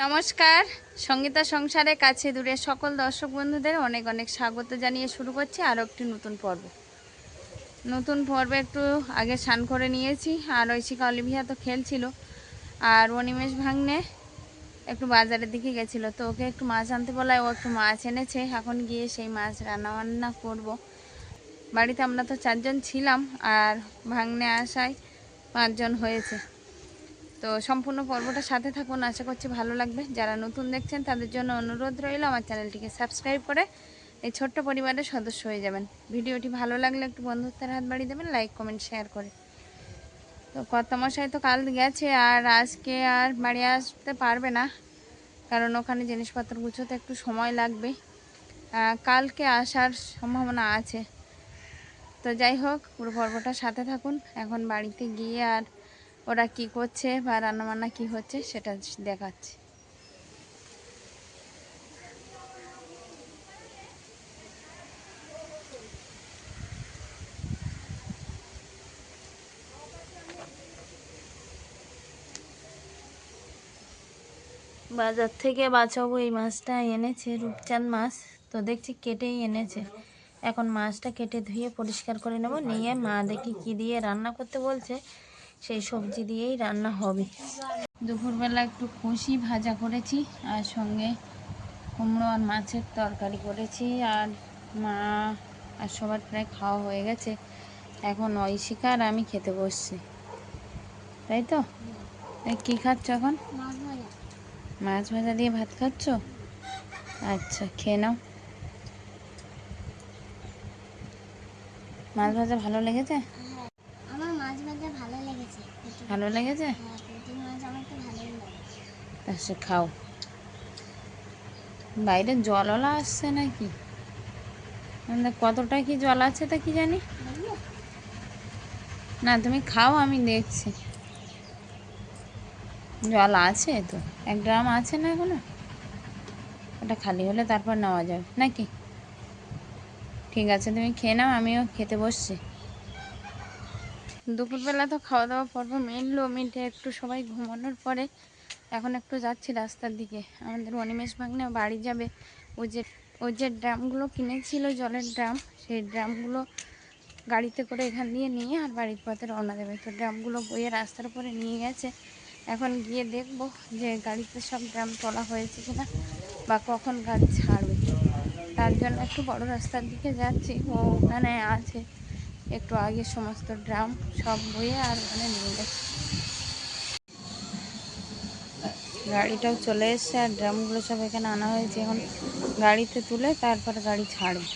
নমস্কার, সঙ্গীতা সংসারের কাছে দূরে সকল দর্শক বন্ধুদের অনেক অনেক স্বাগত জানিয়ে শুরু করছি আরও একটি নতুন পর্বে একটু আগে স্নান করে নিয়েছি। আর ঐশিকা অলিভিয়া তো খেলছিল, আর অনিমেষ ভাগ্নে একটু বাজারের দিকে গেছিলো, তো ওকে একটু মাছ আনতে বলায় ও একটু মাছ এনেছে। এখন গিয়ে সেই মাছ রান্নাবান্না করব। বাড়িতে আমরা তো 4 জন ছিলাম, আর ভাগ্নে আসায় 5 জন হয়েছে। তো সম্পূর্ণ পর্বটা সাথে থাকুন, আশা করছি ভালো লাগবে। যারা নতুন দেখছেন তাদের জন্য অনুরোধ রইল আমার চ্যানেলটিকে সাবস্ক্রাইব করে এই ছোট্ট পরিবারের সদস্য হয়ে যাবেন। ভিডিওটি ভালো লাগলে একটু বন্ধুত্বের হাত বাড়িয়ে দেবেন, লাইক কমেন্ট শেয়ার করে। তো কর্তামশাই তো কাল গেছে, আর আজকে আর বাড়ি আসতে পারবে না, কারণ ওখানে জিনিসপত্র গুছোতে একটু সময় লাগবে। কালকে আসার সম্ভাবনা আছে। তো যাই হোক, পুরো পর্বটা সাথে থাকুন। এখন বাড়িতে গিয়ে আর ওরা কি করছে বা রান্নাবান্না কি হচ্ছে সেটা দেখাচ্ছি। বাজার থেকে বাঁচাবো এই মাছটা এনেছে, রূপচাঁদ মাছ। তো দেখছি কেটেই এনেছে। এখন মাছটা কেটে ধুয়ে পরিষ্কার করে নেব, নিয়ে মা দেখি কি দিয়ে রান্না করতে বলছে, সেই সবজি দিয়েই রান্না হবে। দুপুরবেলা একটু কষি ভাজা করেছি, আর সঙ্গে কুমড়ো আর মাছের তরকারি করেছি। আর মা আর সবার প্রায় খাওয়া হয়ে গেছে। এখন ঐশিকা আর আমি খেতে বসছি, তাই তো? কি খাচ্ছ এখন? মাছ ভাজা দিয়ে ভাত খাচ্ছ? আচ্ছা, খেয়ে নাও। মাছ ভাজা ভালো লেগেছে? আমার মাছ ভাজা ভালো লেগেছে। ভালো লেগেছে? হ্যাঁ, পুঁটি মাছ আমার তো ভালোই লাগে। আচ্ছা, খাও। বাইরে জলওয়ালা আসছে নাকি? কতটা কি জল আছে তা কি জানি না। তুমি খাও, আমি দেখছি। জল আছে তো, 1 ড্রাম আছে না এখনো? ওটা খালি হলে তারপর নেওয়া যাবে নাকি? ঠিক আছে, তুমি খেয়ে নাও, আমিও খেতে বসছি। দুপুরবেলা তো খাওয়া দাওয়া পর্ব মিটলো, মিটে একটু সবাই ঘুমানোর পরে এখন একটু যাচ্ছি রাস্তার দিকে। আমাদের অনিমেষ ভাগ্নে বাড়ি যাবে। ওই যে ড্রামগুলো কিনেছিল, জলের ড্রাম, সেই ড্রামগুলো গাড়িতে করে এখান দিয়ে নিয়ে আর বাড়ির পথে রওনা দেবে। তো ড্রামগুলো বইয়ে রাস্তার উপরে নিয়ে গেছে। এখন গিয়ে দেখব যে গাড়িতে সব ড্রাম তোলা হয়েছে কিনা, বা কখন গাড়ি ছাড়বে। তার জন্য একটু বড় রাস্তার দিকে যাচ্ছি। ও ওখানে আছে, একটু আগে সমস্ত ড্রাম সব বইয়ে আর ওখানে নিয়ে গেছে। গাড়িটাও চলে এসছে, আর ড্রামগুলো সব এখানে আনা হয়েছে। এখন গাড়িতে তুলে তারপর গাড়ি ছাড়বে।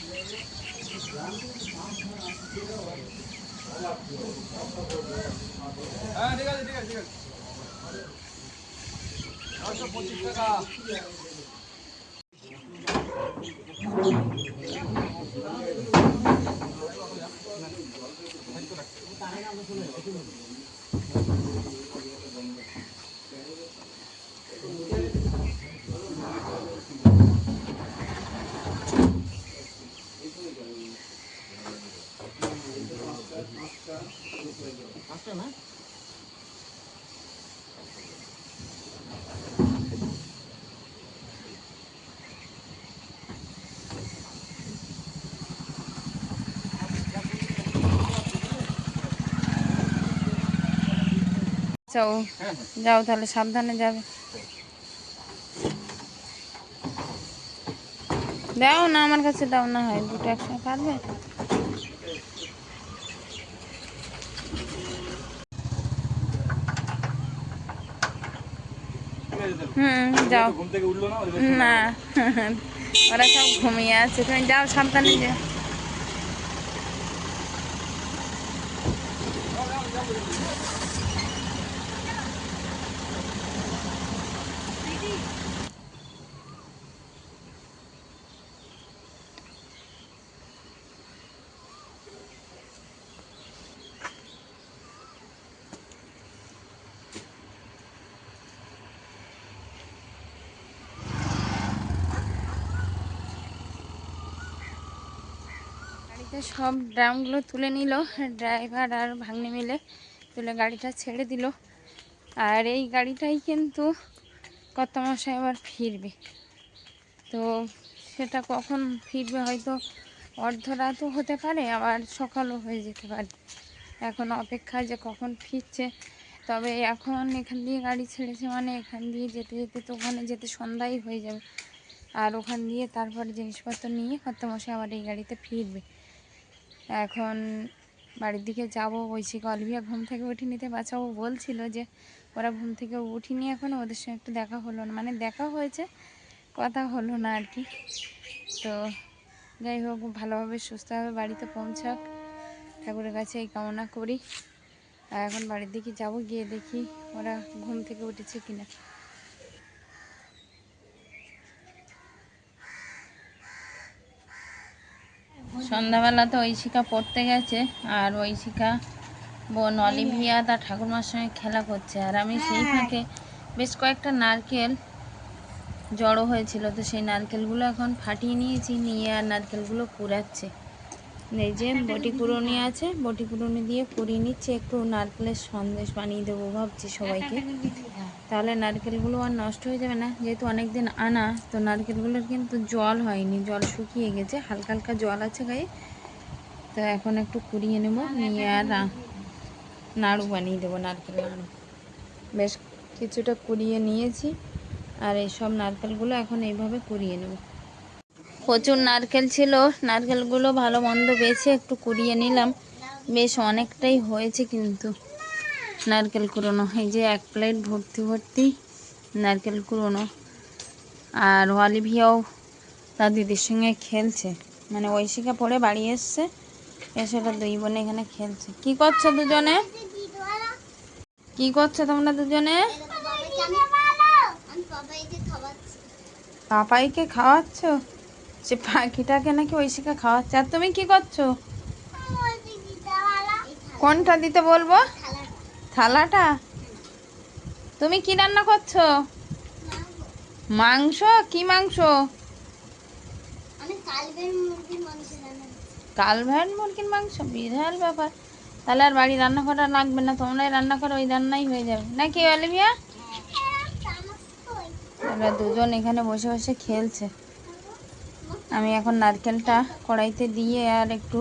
যাও যাও, তাহলে সাবধানে যাবে। দাও না, আমার কাছে দাও না, হয় দুটো একসঙ্গে পারবে। যাও না, ওরা সব ঘুমিয়ে আছে, তুমি যাও সাবধানে যাও। গাড়িতে সব ড্রামগুলো তুলে নিল ড্রাইভার আর ভাগ্নে মিলে, তুলে গাড়িটা ছেড়ে দিল। আর এই গাড়িটাই কিন্তু কর্তামশাই আবার ফিরবে। তো সেটা কখন ফিরবে, হয়তো অর্ধরাতও হতে পারে, আবার সকালও হয়ে যেতে পারে। এখন অপেক্ষা যে কখন ফিরছে। তবে এখন এখান দিয়ে গাড়ি ছেড়েছে মানে এখান দিয়ে যেতে যেতে তো ওখানে যেতে সন্ধ্যাই হয়ে যাবে। আর ওখান দিয়ে তারপরে জিনিসপত্র নিয়ে কর্তামশাই আবার এই গাড়িতে ফিরবে। এখন বাড়ির দিকে যাব। ঐশিকা অলিভিয়া ঘুম থেকে উঠে নিতে বাঁচাবো বলছিল যে ওরা ঘুম থেকে উঠিনি, এখন ওদের সঙ্গে একটু দেখা হলো না, মানে দেখা হয়েছে, কথা হলো না আর কি। তো যাই হোক, ভালোভাবে সুস্থভাবে বাড়িতে পৌঁছাক, ঠাকুরের কাছে এই কামনা করি। আর এখন বাড়ির দিকে যাব, গিয়ে দেখি ওরা ঘুম থেকে উঠেছে কিনা। সন্ধ্যাবেলা তো ঐশিকা পড়তে গেছে, আর ঐশিকা বোন অলিভিয়া তার ঠাকুরমার সঙ্গে খেলা করছে। আর আমি সেই ফাঁকে বেশ কয়েকটা নারকেল জড়ো হয়েছিল, তো সেই নারকেলগুলো এখন ফাটিয়ে নিয়েছি, নিয়ে আর নারকেলগুলো কুড়াচ্ছে। এই যে বটি কুড়ুনি আছে, বটি কুড়ুনি দিয়ে কুড়িয়ে নিচ্ছে। একটু নারকেলের সন্দেশ বানিয়ে দেবো ভাবছি সবাইকে, তাহলে নারকেলগুলো আর নষ্ট হয়ে যাবে না। যেহেতু অনেক দিন আনা, তো নারকেলগুলোর কিন্তু জল হয়নি, জল শুকিয়ে গেছে, হালকা হালকা জল আছে গায়ে। তো এখন একটু কুড়িয়ে নেব, নিয়ে আর নাড়ু বানিয়ে দেবো, নারকেল নাড়ু। বেশ কিছুটা কুড়িয়ে নিয়েছি, আর এইসব নারকেলগুলো এখন এইভাবে কুড়িয়ে নেব। প্রচুর নারকেল ছিল, নারকেলগুলো ভালো মন্দ বেছে একটু কুড়িয়ে নিলাম। বেশ অনেকটাই হয়েছে কিন্তু নারকেল কুড়োনো। এই যে 1 প্লেট ভর্তি ভর্তি নারকেল কুড়োনো। আর অলিভিয়াও তার দিদির সঙ্গে খেলছে, মানে ঐশিকা পড়ে বাড়ি এসছে, এসে ওরা 2 বোনে এখানে খেলছে। কি করছো দুজনে? কি করছো তোমরা দুজনে? পাপাইকে খাওয়াচ্ছ? সে পাখিটাকে নাকি ঐশিকা খাওয়াচ্ছে। আর তুমি কি করছো? কোনটা দিতে বলবো? থালাটা? তুমি কি রান্না করছো? মাংস? কি মাংস? কালভার্ট মুরগির মাংস? বিশাল ব্যাপার। তাহলে আর বাড়ি রান্না করা লাগবে না, তোমরাই রান্না করো, ওই রান্নাই হয়ে যাবে নাকি অলিভিয়া? এরা দুজন এখানে বসে বসে খেলছে। আমি এখন নারকেলটা কড়াইতে দিয়ে আর একটু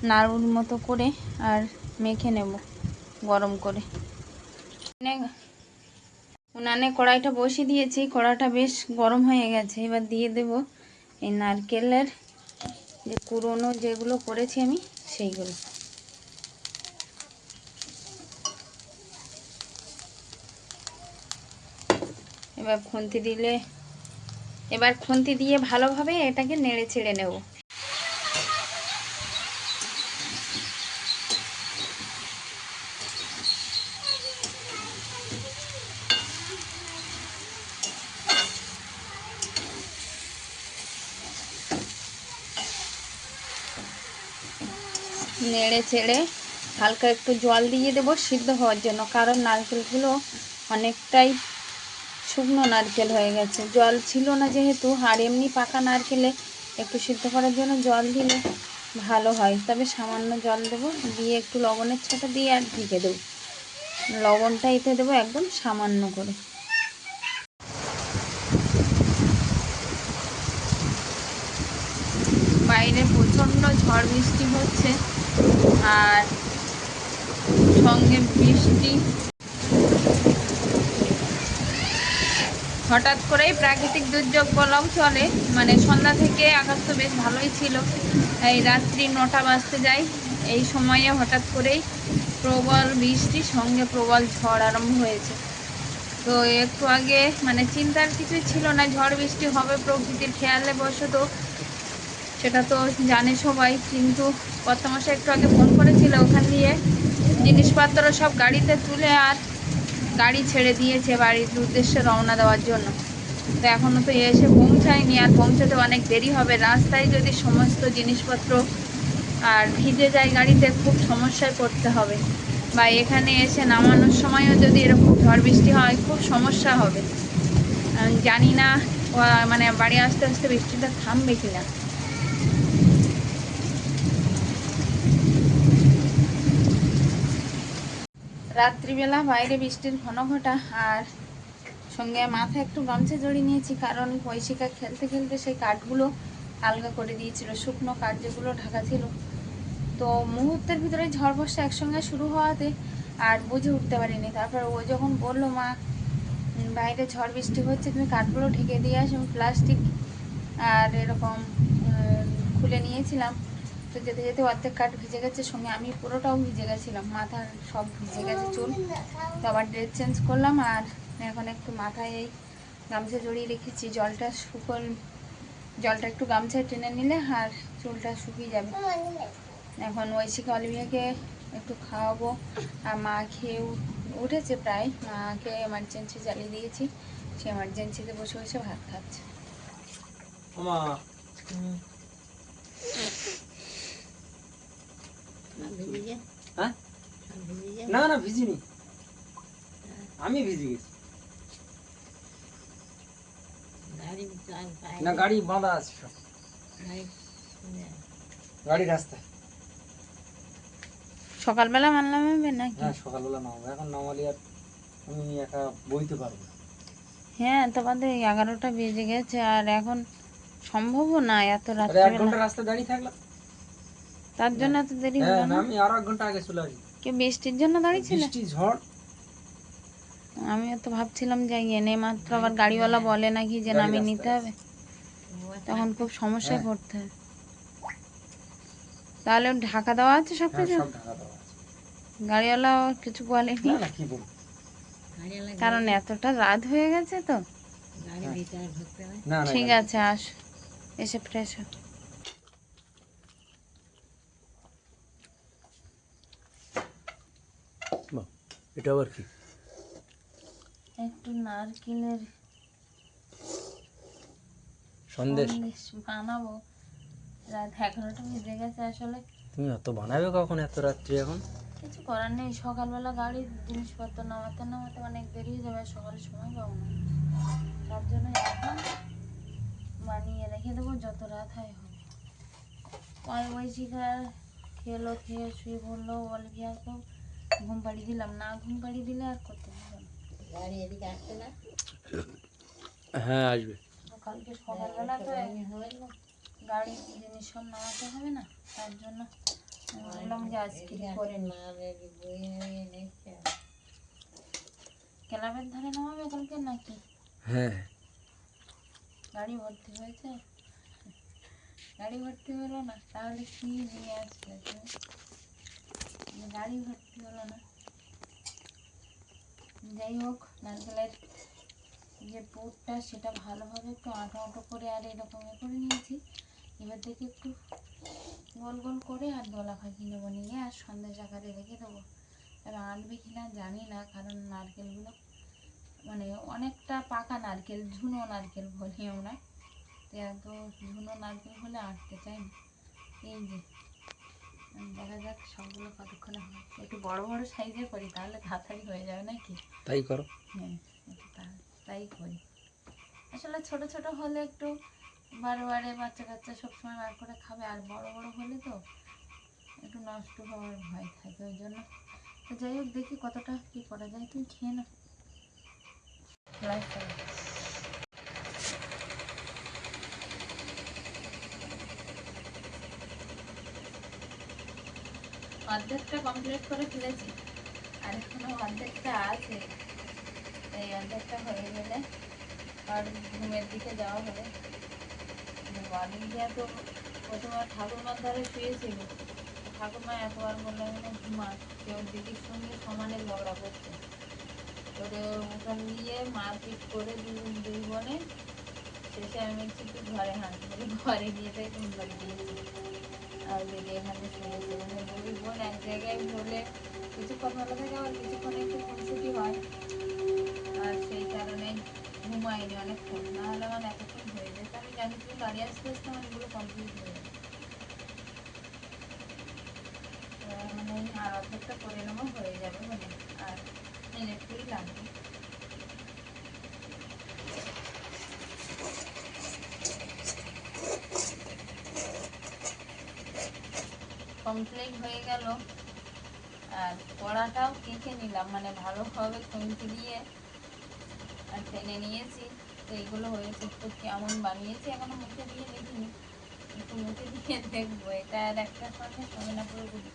নাড়ুর মতো করে আর মেখে নেব গরম করে। উনানে কড়াইটা বসিয়ে দিয়েছি, কড়াইটা বেশ গরম হয়ে গেছে। এবার দিয়ে দেব এই নারকেলের যে কুড়োনো যেগুলো করেছি আমি সেইগুলো। এবার খুন্তি দিয়ে ভালোভাবে এটাকে নেড়ে ছেড়ে নেব। নেড়ে ছেড়ে হালকা একটু জল দিয়ে দেবো সিদ্ধ হওয়ার জন্য, কারণ নারকেলগুলো অনেকটাই শুকনো নারকেল হয়ে গেছে, জল ছিল না যেহেতু। আর এমনি পাকা নারকেলে একটু সিদ্ধ করার জন্য জল দিলে ভালো হয়। তবে সামান্য জল দেবো, দিয়ে একটু লবণের ছোটা দিয়ে আর ঢেকে দেবো। লবণটা এতে দেবো একদম সামান্য করে। বাইরে প্রচণ্ড ঝড় বৃষ্টি হচ্ছে, আর সঙ্গে বৃষ্টি হঠাৎ করেই প্রাকৃতিক দুর্যোগ বলাও চলে। মানে সন্ধ্যা থেকে আকাশ তো বেশ ভালোই ছিল, এই রাত্রি 9টা বাজতে যায়, এই সময়ে হঠাৎ করেই প্রবল বৃষ্টি সঙ্গে প্রবল ঝড় আরম্ভ হয়েছে। তো একটু আগে মানে চিন্তার কিছুই ছিল না, ঝড় বৃষ্টি হবে প্রকৃতির খেয়ালে বসত, সেটা তো জানে সবাই। কিন্তু কর্তামশাই একটু আগে ফোন করেছিল, ওখান দিয়ে জিনিসপত্র সব গাড়িতে তুলে আর গাড়ি ছেড়ে দিয়েছে বাড়ির উদ্দেশ্যে রওনা দেওয়ার জন্য। তো এখনও তো এসে পৌঁছায়নি, আর পৌঁছাতে অনেক দেরি হবে। রাস্তায় যদি সমস্ত জিনিসপত্র আর ভিজে যায় গাড়িতে, খুব সমস্যায় পড়তে হবে। বা এখানে এসে নামানোর সময়ও যদি এরকম ঝড় বৃষ্টি হয়, খুব সমস্যা হবে। জানি না মানে বাড়ি আসতে আসতে বৃষ্টিটা থামবে কিনা। রাত্রিবেলা বাইরে বৃষ্টির ঘন ঘটা, আর সঙ্গে মাথায় একটু গামছা জড়িয়ে নিয়েছি, কারণ ঐশিকা খেলতে খেলতে সেই কাঠগুলো আলগা করে দিয়েছিল, শুকনো কাঠ যেগুলো ঢাকা ছিল। তো মুহূর্তের ভিতরে ঝড় বর্ষা একসঙ্গে শুরু হওয়াতে আর বুঝে উঠতে পারিনি। তারপর ও যখন বললো, মা বাইরে ঝড় বৃষ্টি হচ্ছে, তুমি কাঠগুলো ঢেকে দিয়ে আসো, প্লাস্টিক আর এরকম খুলে নিয়েছিলাম। তো যেতে যেতে অর্ধেক কাঠ ভিজে গেছে, সঙ্গে আমি পুরোটাও ভিজে গেছিলাম, মাথার সব ভিজে গেছে চুল। তো আবার ড্রেস চেঞ্জ করলাম, আর এখন একটু মাথায় এই গামছা জড়িয়ে রেখেছি। জলটা একটু গামছায় টেনে নিলে আর চুলটা শুকিয়ে যাবে। এখন ঐশিকা অলিভিয়াকে একটু খাওয়াবো, আর মা খেয়ে উঠেছে প্রায়। মাকে এমার্জেন্সি জ্বালিয়ে দিয়েছি, সে এমার্জেন্সিতে বসে বসে ভাত খাচ্ছে। না না ভিজিনি, আমি ভিজে গেছি। না গাড়ি বাঁধা আছে, সব গাড়ি রাস্তায়। সকালবেলা মানলাম হবে নাকি? হ্যাঁ সকালবেলা নামবো, এখন নামালি আর আমি একা বইতে পারবো না। হ্যাঁ, তোমাদের 11টা বেজে গেছে, আর এখন সম্ভবও না এত আরে 1 রাত্রিবেলা। ঘন্টা রাস্তায় দাঁড়িয়ে থাকলাম, তার জন্য এত দেরি হ্যাঁ হলো না না? আমি আরো 1 ঘন্টা আগে চলে আসি। কি বৃষ্টির জন্য দাঁড়িয়েছিলে? বৃষ্টি ঝড়, আমি তো ভাবছিলাম যে এনে মাত্র আবার গাড়িওয়ালা বলে নাকি যে গাড়ি নামিয়ে নিতে রাস্তায় হবে, তখন খুব সমস্যায় হ্যাঁ। পড়তে হবে। তাহলে ঢাকা দেওয়া আছে সব হ্যাঁ কিছু? সব ঢাকা দেওয়া আছে। গাড়িওয়ালা কিছু বলেনি? না না কি বলবো, কারণ এতটা রাত হয়ে গেছে তো। না না ঠিক আছে, আস, এসে ফ্রেশ হ। এটা আবার কি? একটু নারকেলের সন্দেশ বানাবো। রাত 11টা বেজে গেছে আসলে। তুমি অত বানাবে কখন এত রাত্রি? এখন কিছু করার নেই, সকালবেলা গাড়ির জিনিসপত্র নামাতে নামাতে অনেক দেরি হয়ে যাবে, সকালে সময় পাবো না। তার জন্য এখন বানিয়ে রেখে দেবো, যত রাত হয় হবে। ঐশিকা খেলো, খেয়ে শুয়ে পড়লো। অলিভিয়াকেও ঘুম পাড়িয়ে দিলাম, না ঘুম পাড়িয়ে দিলে আর করতে পারবো না। হ্যাঁ আসবে। কালকে সকালবেলা তো গাড়ির জিনিস সব নামাতে হবে না, তার জন্য আমি বললাম যে আজকে করে নি। ক্লাবের ধারে নামাবে কালকে নাকি? হ্যাঁ গাড়ি ভর্তি হয়েছে? গাড়ি ভর্তি হলো না তাহলে কি নিয়ে আসলে তুমি? গাড়ি ভর্তি হলো না। যাই হোক, নারকেলের যে পুরটা সেটা ভালোভাবে একটু আঁটো আঁটো করে আর এরকম করে নিয়েছি। এবার থেকে একটু গোল গোল করে আর দোলা ফাঁকিয়ে নেবো, নিয়ে আর সন্ধ্যা আকারে রেখে দেবো। এবার আনবে কিনা জানি না, কারণ নারকেলগুলো মানে অনেকটা পাকা নারকেল, ঝুনো নারকেল বলি আমরা। তো এত ঝুনো নারকেল হলে আঁটতে চাই না। এই যে দেখা যাক সবগুলো কতক্ষণে হয়। একটু বড় বড় সাইজে করি, তাহলে তাড়াতাড়ি হয়ে যাবে নাকি? তাই করো। হ্যাঁ, তাই করি। আসলে ছোট ছোট হলে একটু বারে বারে বাচ্চা কাচ্চা সবসময় বার করে খাবে, আর বড় বড় হলে তো একটু নষ্ট হওয়ার ভয় থাকে, ওই জন্য। তো যাই হোক, দেখি কতটা কি করা যায়। তুমি খেয়ে নাও। অর্ধেকটা কমপ্লিট করে ফেলেছি, আর এখনো অর্ধেকটা আছে। এই অর্ধেকটা হয়ে গেলে আর ঘুমের দিকে যাওয়া হবে। অলিভিয়া তো প্রথমে ঠাকুরমার ধারে শুয়েছিল, ঠাকুরমা একবার বললো এখানে ঘুমা, কেউ দিদির সঙ্গে সমানে ঝগড়া করছে। ওরে উঠান দিয়ে মারপিট করে দুই বোনে, শেষে আমি বলছি তুই ঘরে হাঁট, বলে ঘরে গিয়ে তাই ঘুম পাড়িয়ে দিয়েছি। আর দিদি এখানে শুয়েছে, মানে দুই বোন এক জায়গায় হলে কিছুক্ষণ ভালো থাকে, আবার কিছুক্ষণ একটু খুনসুটি হয়। আর সেই কারণে ঘুমাইনি অনেকক্ষণ, না হলে আমার এতক্ষণ হয়ে যেত। আমি জানি তুমি গাড়ি আসতে আসতে আমার এগুলো কমপ্লিট হয়ে যাবে। মানে আর অর্ধেকটা করে নেবো, হয়ে যাবে বলে। আর একটুই লাগবে। কমপ্লিট হয়ে গেল। আর কড়াটাও কেটে নিলাম, মানে ভালোভাবে খুন্তি দিয়ে আর টেনে নিয়েছি। তো এইগুলো হয়েছে, তো কেমন বানিয়েছি এখনো মুখে দিয়ে দেখিনি, একটু মুখে দিয়ে দেখবো। এটা আর একটার সঙ্গে সঙ্গে না পুরোপুরি।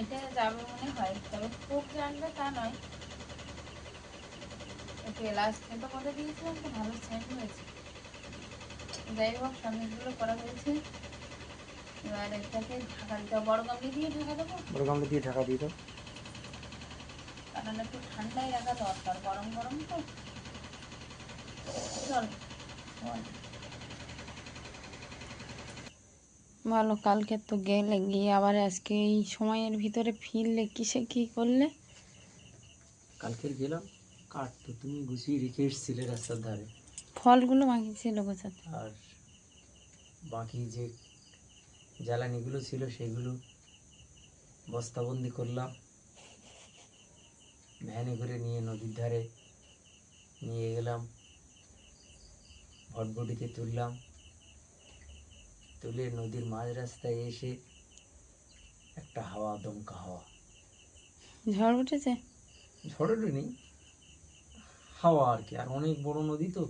এটা যাবে মনে হয়, তবে খুব জানবে তা নয়। একটু এলাচ খেতে করে দিয়েছিলাম, তো ভালো সেন্ট হয়েছে। যাই হোক, সন্দেশগুলো করা হয়েছে। এবার এটাকে ঢাকা দিতে হবে। বড় গামলি দিয়ে ঢাকা দেবো, বড় গামলা দিয়ে ঢাকা দিয়ে দাও। কারণ একটু ঠান্ডায় রাখা দরকার, গরম গরম তো। চল বল। বলো, কালকে তো গেলে, গিয়ে আবার আজকে এই সময়ের ভিতরে ফিরলে, কিসে কি করলে? কালকের গেলাম কাঠ তো তুমি গুছিয়ে রেখে এসেছিলে রাস্তার ধারে, ফলগুলো বাকি ছিল গোছাতে। আর বাকি যে জ্বালানিগুলো ছিল সেগুলো বস্তাবন্দি করলাম, ভ্যানে করে নিয়ে নদীর ধারে নিয়ে গেলাম, ভটভটিতে তুললাম, তুলে নদীর মাঝ রাস্তায় এসে একটা হাওয়া, দমকা হাওয়া, ঝড় উঠেছে। ঝড়েরও নেই, হাওয়া আর কি। আর অনেক বড় নদী তো,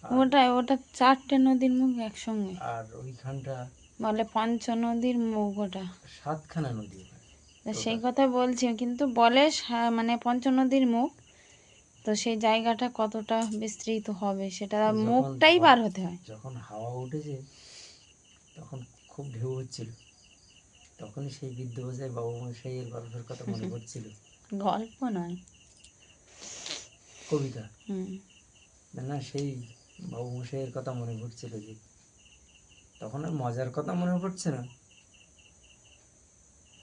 আর ওটা 4টে নদীর মুখ একসঙ্গে, আর ওইখানটা বলে পঞ্চ নদীর মুখ ওটা। 7খানা নদী ওখানে তো সেই total। কথা বলছি, কিন্তু বলে মানে পঞ্চ নদীর মুখ। তো সেই জায়গাটা কতটা বিস্তৃত হবে, সেটা তো যখন মুখটাই ঝড়, পার হতে হয়। যখন হাওয়া উঠেছে তখন খুব ঢেউ হচ্ছিল, তখনই সেই বিদ্যুৎ বাবু মশাইয়ের গল্পের কথা মনে পড়ছিল। গল্প নয়, কবিতা হুম। না, সেই বাবু মশাইয়ের কথা মনে পড়ছিল, যে তখন আর মজার কথা মনে পড়ছে না,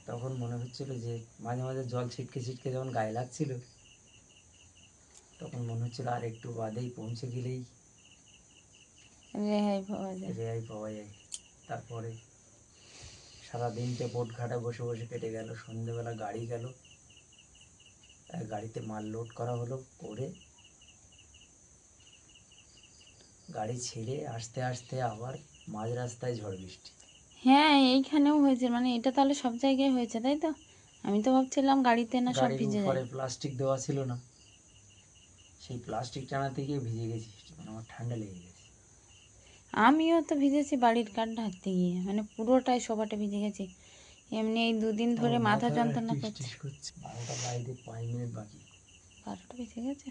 তখন মনে হচ্ছিল যে মাঝে মাঝে জল ছিটকে ছিটকে যখন গায়ে লাগছিল, তখন মনে হচ্ছিল আর একটু বাদেই পৌঁছে গেলেই রেহাই পাওয়া যায়। রেহাই পাওয়া যায়। তারপরে সারাদিনটা বোট ঘাটে বসে বসে কেটে গেল। সন্ধ্যেবেলা গাড়ি গেল, গাড়িতে মাল লোড করা হলো, করে গাড়ি ছেড়ে আস্তে আস্তে আবার মাঝ রাস্তায় ঝড় বৃষ্টি। হ্যাঁ, এইখানেও হয়েছে, মানে এটা তাহলে সব জায়গায় হয়েছে, তাই তো? আমি তো ভাবছিলাম গাড়িতে না সব গাড়ির ভিজে উপরে যায়। প্লাস্টিক দেওয়া ছিল না, সেই প্লাস্টিক টানাতে গিয়ে ভিজে গেছি, মানে আমার ঠান্ডা লেগে গেছে। আমিও তো ভিজেছি বাড়ির কাঠ ঢাকতে গিয়ে, মানে পুরোটাই সোফাটা ভিজে গেছি। এমনি এই 2 দিন ধরে আমার মাথা মাথা যন্ত্রণা টিস করছে। টিস করছে। 12টা বাজতে 5 মিনিট বাকি। 12টা বেজে গেছে।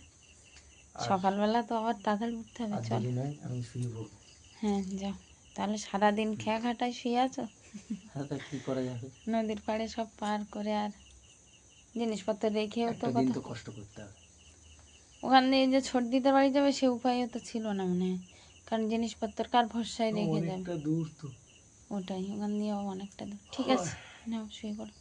আর সকালবেলা তো আবার তাড়াতাড়ি উঠতে হবে, আর চল। দেরি নয়, আমি শুয়ে পড়বো। হ্যাঁ, যাও। তাহলে সারাদিন খেয়া খাটায় শুয়ে আছো। হ্যাঁ, তা কি করা যাবে, নদীর পাড়ে সব পার করে, আর জিনিসপত্র রেখেও তো একটা দিন কথা। তো কষ্ট করতে হবে। ওখান দিয়ে যে ছোটদিদের বাড়ি যাবে, সে উপায়ও তো ছিল না মনে হয়, কারণ জিনিসপত্র কার ভরসায় রেখে যাবে। অনেকটা দূর তো। ওটাই, ওখান দিয়েও অনেকটা দূর। ঠিক আছে, নাও শুয়ে পড়ো।